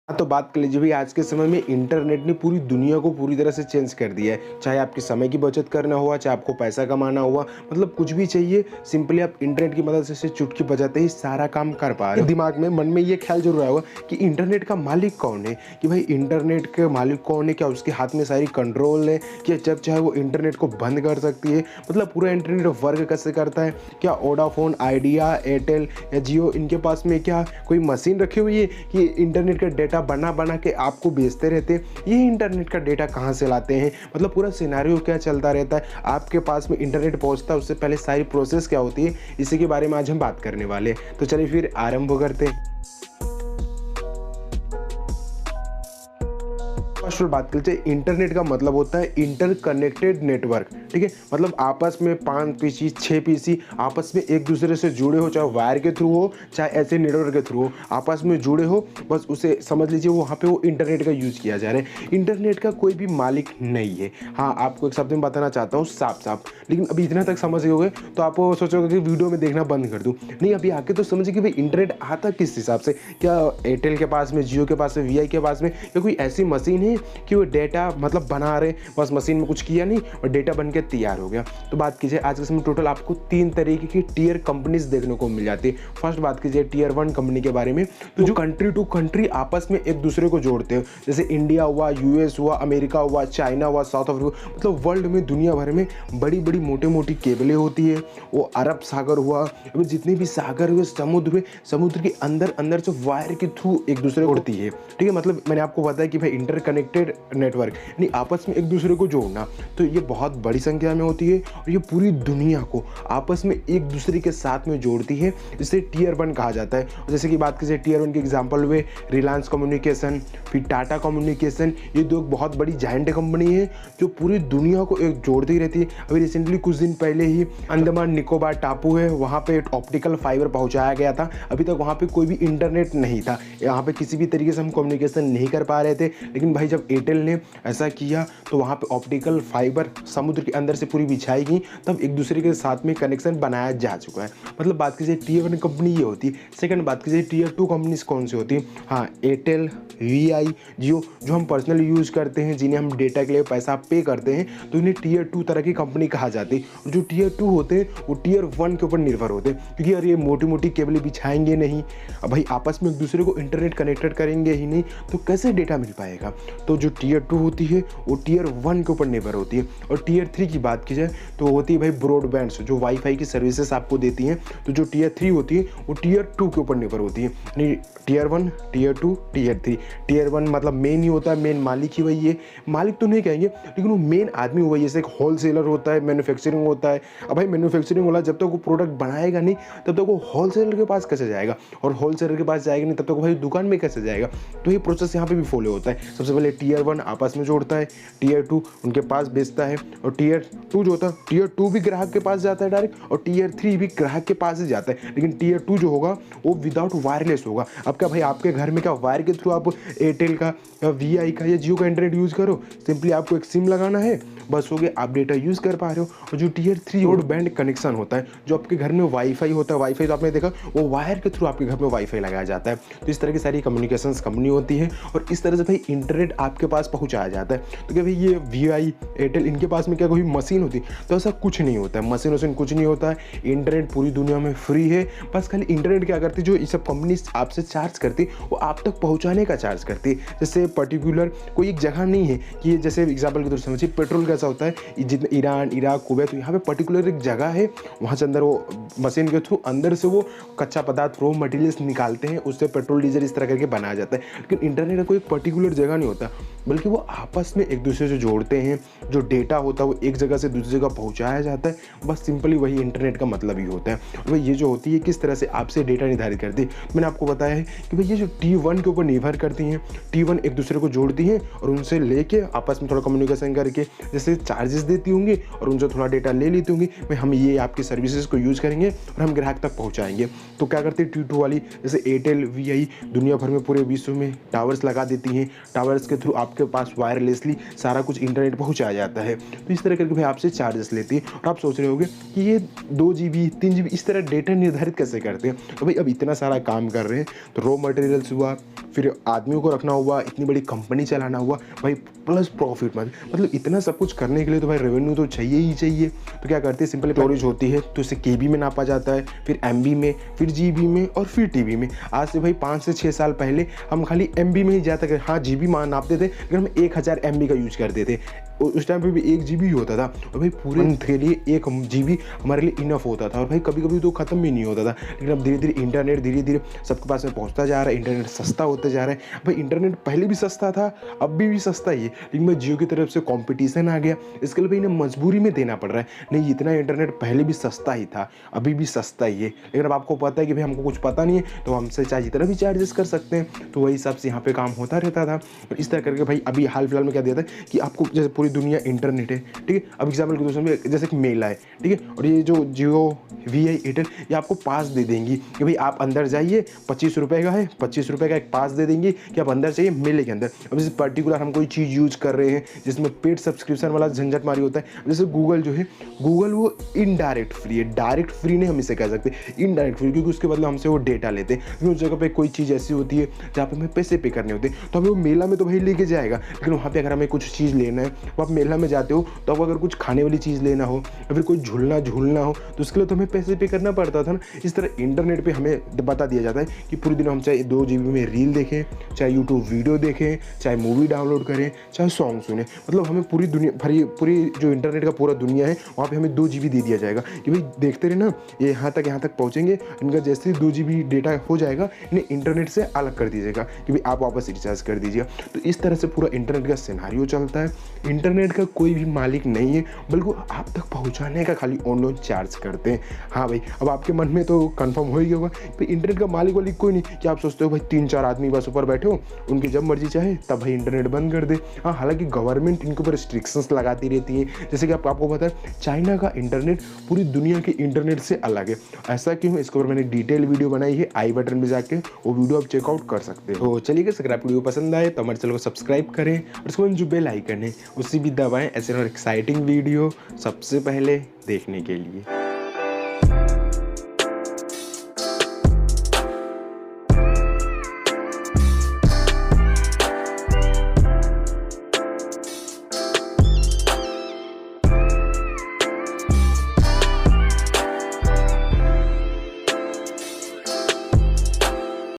हाँ, तो बात कर लीजिए भाई आज के समय में इंटरनेट ने पूरी दुनिया को पूरी तरह से चेंज कर दिया है। चाहे आपके समय की बचत करना हुआ, चाहे आपको पैसा कमाना हुआ, मतलब कुछ भी चाहिए, सिंपली आप इंटरनेट की मदद से चुटकी बजाते ही सारा काम कर पा रहे हो। दिमाग में मन में ये ख्याल जरूर आया होगा कि इंटरनेट का मालिक कौन है, कि भाई इंटरनेट के मालिक कौन है, क्या उसके हाथ में सारी कंट्रोल है, कि जब चाहे वो इंटरनेट को बंद कर सकती है, मतलब पूरा इंटरनेट वर्क कैसे करता है, क्या वोडाफोन, आइडिया, एयरटेल या जियो इनके पास में क्या कोई मशीन रखी हुई है कि इंटरनेट का डेटा बना बना के आपको बेचते रहते हैं। ये इंटरनेट का डेटा कहाँ से लाते हैं, मतलब पूरा सिनेरियो क्या चलता रहता है, आपके पास में इंटरनेट पहुंचता है उससे पहले सारी प्रोसेस क्या होती है, इसी के बारे में आज हम बात करने वाले हैं। तो चलिए फिर आरंभ करते हैं। फर्स्ट ऑफ बात करते हैं, इंटरनेट का मतलब होता है इंटरकनेक्टेड नेटवर्क। ठीक है, मतलब आपस में 5 पीसी 6 पीसी आपस में एक दूसरे से जुड़े हो, चाहे वायर के थ्रू हो चाहे ऐसे नेटवर्क के थ्रू हो, आपस में जुड़े हो, बस उसे समझ लीजिए वहाँ पे वो इंटरनेट का यूज़ किया जा रहा है। इंटरनेट का कोई भी मालिक नहीं है। हाँ, आपको एक शब्द में बताना चाहता हूँ, साफ साफ, लेकिन अभी इतना तक समझ गए तो आप सोचोगे कि वीडियो में देखना बंद कर दूँ। नहीं, अभी आके तो समझिए कि भाई इंटरनेट आता किस हिसाब से, क्या एयरटेल के पास में, जियो के पास में, वीआई के पास में, या कोई ऐसी मशीन है कि वो डेटा मतलब बना रहे, बस मशीन में कुछ किया नहीं और डेटा बन के तैयार हो गया। तो बात कीजिए आज के समय टोटल आपको 3 तरीके की टीयर कंपनीज देखने को मिल जाती है। फर्स्ट बात कीजिए टीयर 1 कंपनी के बारे में, तो जो कंट्री टू कंट्री आपस में एक दूसरे को जोड़ते हैं, जैसे इंडिया हुआ, यूएस हुआ, अमेरिका हुआ, चाइना हुआ, साउथ अफ्रीका, मतलब वर्ल्ड में दुनिया भर में बड़ी बड़ी मोटी मोटी केबलें होती है। वो अरब सागर हुआ, जितने भी सागर हुए, समुद्र हुए, समुद्र के अंदर अंदर से वायर के थ्रू एक दूसरे को उड़ती है। ठीक है, मतलब मैंने आपको बताया कि भाई इंटरकनेक्टेड नेटवर्क यानी आपस में एक दूसरे को जोड़ना, तो ये बहुत बड़ी संख्या में होती है और ये पूरी दुनिया को आपस में एक दूसरे के साथ में जोड़ती है, इसे टीयर 1 कहा जाता है। जैसे कि बात कीजिए टीयर 1 के एग्जांपल हुए रिलायंस कम्युनिकेशन, फिर टाटा कम्युनिकेशन, ये दो बहुत बड़ी जायंट कंपनी है जो पूरी दुनिया को एक जोड़ती रहती है। अभी रिसेंटली कुछ दिन पहले ही अंडमान निकोबार टापू है, वहाँ पे ऑप्टिकल फाइबर पहुँचाया गया था। अभी तक वहाँ पे कोई भी इंटरनेट नहीं था, यहाँ पे किसी भी तरीके से हम कम्युनिकेशन नहीं कर पा रहे थे, लेकिन भाई जब एयरटेल ने ऐसा किया तो वहाँ पे ऑप्टिकल फाइबर समुद्र के अंदर से पूरी बिछाई गई, तब एक दूसरे के साथ में कनेक्शन बनाया जा चुका है। मतलब बात कीजिए टीयर 1 कंपनी ये होती है। सेकंड बात कीजिए टीयर 2 कंपनीज कौन सी होती है। हाँ, एयरटेल, वीआई, जियो, जो हम पर्सनली यूज़ करते हैं, जिन्हें हम डेटा के लिए पैसा पे करते हैं, तो इन्हें टीयर 2 तरह की कंपनी कहा जाती है। और जो टीयर 2 होते हैं वो टीयर 1 के ऊपर निर्भर होते हैं, क्योंकि यार ये मोटी मोटी केबलें बिछाएंगे नहीं, अब भाई आपस में एक दूसरे को इंटरनेट कनेक्टेड करेंगे ही नहीं, तो कैसे डेटा मिल पाएगा। तो जो टीयर 2 होती है वो टीयर 1 के ऊपर निर्भर होती है। और टीयर 3 की बात की जाए तो होती है भाई ब्रॉडबैंड, जो वाईफाई की सर्विसेज आपको देती हैं। तो जो टीयर 3 होती है वो टीयर 2 के ऊपर निर्भर होती है, यानी टीयर 1, टीयर 2, टीयर 3। टीयर 1 मतलब मेन ही होता है, मेन मालिक ही वही है, मालिक तो नहीं कहेंगे लेकिन वो मेन आदमी वही है। जैसे एक होलसेलर होता है, मैन्युफैक्चरिंग होता है। अब भाई मैन्युफैक्चरिंग वाला जब तक वो प्रोडक्ट बनाएगा नहीं तब तक वो होलसेलर के पास कैसे जाएगा, और होलसेलर के पास जाएगा नहीं तब तक भाई दुकान में कैसे जाएगा। तो ये प्रोसेस यहाँ पे भी फॉलो होता है। सबसे पहले टीयर 1 आपस में जोड़ता है, टीयर 2 उनके पास बेचता है, और टीयर 2 जो होता है, टीयर 2 भी ग्राहक के पास जाता है डायरेक्ट, और टीयर 3 भी ग्राहक के पास ही जाता है। लेकिन टीयर 2 जो होगा वो विदाउट वायरलेस होगा। अब क्या भाई आपके घर में क्या वायर के थ्रू आप एयरटेल का या वीआई का या जियो का इंटरनेट यूज़ करो, सिंपली आपको एक सिम लगाना है, बस हो गया, आप डेटा यूज़ कर पा रहे हो। और जो टीयर 3 ब्रॉडबैंड कनेक्शन होता है, जो आपके घर में वाईफाई होता है, वाईफाई तो आपने देखा वो वायर के थ्रू आपके घर में वाईफाई लगाया जाता है। तो इस तरह की सारी कम्युनिकेशंस कंपनी होती है और इस तरह से भाई इंटरनेट आपके पास पहुंचाया जाता है। तो क्या भाई ये वीआई, एयरटेल, इनके पास में क्या कोई मशीन होती, तो ऐसा कुछ नहीं होता है, मशीन वशीन कुछ नहीं होता है। इंटरनेट पूरी दुनिया में फ्री है, बस खाली इंटरनेट क्या करती, जो ये सब कंपनी आपसे चार्ज करती वो आप तक पहुँचाने का चार्ज करती है। जैसे पर्टिकुलर कोई एक जगह नहीं है कि जैसे एग्जाम्पल के तौर से समझिए पेट्रोल कैसा होता है, जितना ईरान, इराक, कुवैत, तो यहाँ पे पर्टिकुलर एक जगह है, वहाँ से अंदर वो मशीन के थ्रू अंदर से वो कच्चा पदार्थ, रॉ मटेरियल्स निकालते हैं, उससे पेट्रोल डीजल इस तरह करके बनाया जाता है। लेकिन इंटरनेट का कोई पर्टिकुलर जगह नहीं होता, बल्कि वो आपस में एक दूसरे से जोड़ते हैं। जो डेटा होता है वो एक जगह से दूसरी जगह पहुँचाया जाता है, बस सिंपली वही इंटरनेट का मतलब ही होता है। और भाई ये जो होती है किस तरह से आपसे डेटा निर्धारित करती है, मैंने आपको बताया है कि भाई ये जो T1 के ऊपर निर्भर करती हैं, T1 एक दूसरे को जोड़ती हैं और उनसे लेके आपस में थोड़ा कम्युनिकेशन करके जैसे चार्जेस देती होंगी और उनसे थोड़ा डेटा ले लेती होंगी, भाई हम ये आपकी सर्विसेज को यूज़ करेंगे और हम ग्राहक तक पहुँचाएंगे। तो क्या करती है T2 वाली, जैसे एयरटेल, वीआई दुनिया भर में पूरे विश्व में टावर्स लगा देती हैं, टावर्स के थ्रू आपके पास वायरलेसली सारा कुछ इंटरनेट पहुँचाया जाता है। तो इस तरह करके भाई आपसे चार्जेस लेती है। और आप सोच रहे होंगे कि ये 2 GB 3 GB इस तरह डेटा निर्धारित कैसे करते हैं। तो भाई अब इतना सारा काम कर रहे हैं, तो रॉ मटेरियल्स हुआ, फिर आदमियों को रखना हुआ, इतनी बड़ी कंपनी चलाना हुआ भाई, प्लस प्रॉफिट मतलब इतना सब कुछ करने के लिए तो भाई रेवेन्यू तो चाहिए ही चाहिए। तो क्या करते हैं, सिंपल स्टोरेज होती है तो इसे केबी में नापा जाता है, फिर एमबी में, फिर जीबी में और फिर टीबी में। आज से भाई 5 से 6 साल पहले हम खाली एमबी में ही जाता थे, हाँ जीबी नापते थे, लेकिन हम 1000 एमबी का यूज करते थे। उस टाइम पे भी 1 जीबी होता था और भाई पूरे मंथ के लिए 1 जीबी हमारे लिए इनफ होता था, और भाई कभी कभी तो ख़त्म भी नहीं होता था। लेकिन अब धीरे धीरे इंटरनेट धीरे धीरे सबके पास में पहुंचता जा रहा है, इंटरनेट सस्ता होता जा रहा है। भाई इंटरनेट पहले भी सस्ता था, अब भी सस्ता ही है, लेकिन भाई जियो की तरफ से कंपटीशन आ गया, इसके लिए भाई इन्हें मजबूरी में देना पड़ रहा है। नहीं, इतना इंटरनेट पहले भी सस्ता ही था, अभी भी सस्ता ही है, लेकिन अब आपको पता है कि भाई हमको कुछ पता नहीं है तो हमसे चाहे जितना भी चार्जेस कर सकते हैं। तो वही हिसाब से यहाँ पे काम होता रहता था। और इस तरह करके भाई अभी हाल फिलहाल में क्या दिया था कि आपको जैसे पूरी दुनिया इंटरनेट है, ठीक है। अब एग्जाम्पल के दूसरे में जैसे कि मेला है, ठीक है, और ये जो जियो वी आई एयरटेल ये आपको पास दे देंगी कि भाई आप अंदर जाइए, 25 रुपये का है, 25 रुपये का एक पास दे देंगी कि आप अंदर चाहिए मेले के अंदर। अब जैसे पर्टिकुलर हम कोई चीज़ यूज कर रहे हैं जिसमें पेड सब्सक्रिप्शन वाला झंझट मारी होता है, जैसे गूगल जो है, गूगल वो इनडायरेक्ट फ्री है, डायरेक्ट फ्री नहीं हम इसे कह सकते, इनडायरेक्ट फ्री, क्योंकि उसके बदले हमसे वो डेटा लेते हैं। क्योंकि उस जगह पे कोई चीज़ ऐसी होती है जहाँ पे हमें पैसे पे करने होते हैं, तो हमें वो मेला में तो भाई लेके जाएगा, लेकिन वहाँ पे अगर हमें कुछ चीज़ लेना है, तो आप मेला में जाते हो तो अब अगर कुछ खाने वाली चीज़ लेना हो या फिर कोई झूलना हो तो उसके लिए तो हमें पैसे पे करना पड़ता था ना। इस तरह इंटरनेट पे हमें बता दिया जाता है कि पूरे दिन हम चाहे 2 जीबी में रील देखें, चाहे यूट्यूब वीडियो देखें, चाहे मूवी डाउनलोड करें, चाहे सॉन्ग सुने, मतलब हमें पूरी दुनिया पूरी जो इंटरनेट का पूरा दुनिया है वहाँ पे हमें 2 जीबी दे दिया जाएगा कि भाई देखते रहे ना, ये यहाँ तक पहुँचेंगे, इनका जैसे ही 2 जीबी डेटा हो जाएगा इन्हें इंटरनेट से अलग कर दीजिएगा कि भाई आप वापस रिचार्ज कर दीजिएगा। तो इस तरह से पूरा इंटरनेट का सिनेरियो चलता है। इंटरनेट का कोई भी मालिक नहीं है, बल्कि आप तक पहुंचाने का खाली ऑनलाइन चार्ज करते हैं। हाँ भाई, अब आपके मन में तो कंफर्म हो ही होगा भाई इंटरनेट का मालिक वाली कोई नहीं, कि आप सोचते हो भाई 3-4 आदमी बस ऊपर बैठे हो, उनकी जब मर्जी चाहे तब भाई इंटरनेट बंद कर दे। हाँ, हालांकि गवर्नमेंट इनके ऊपर रिस्ट्रिक्शंस लगाती रहती है, जैसे कि आपको पता है चाइना का इंटरनेट पूरी दुनिया के इंटरनेट से अलग है। ऐसा क्यों, इसके ऊपर मैंने डिटेल वीडियो बनाई है, आई बटन में जाके वो वीडियो आप चेकआउट कर सकते हो। तो चलिए, अगर आपको वीडियो पसंद आए तो हमारे चैनल को सब्सक्राइब करें और उसके बाद जो बेल आइकन है उसी भी दबाएं, ऐसे और एक्साइटिंग वीडियो सबसे पहले देखने के लिए।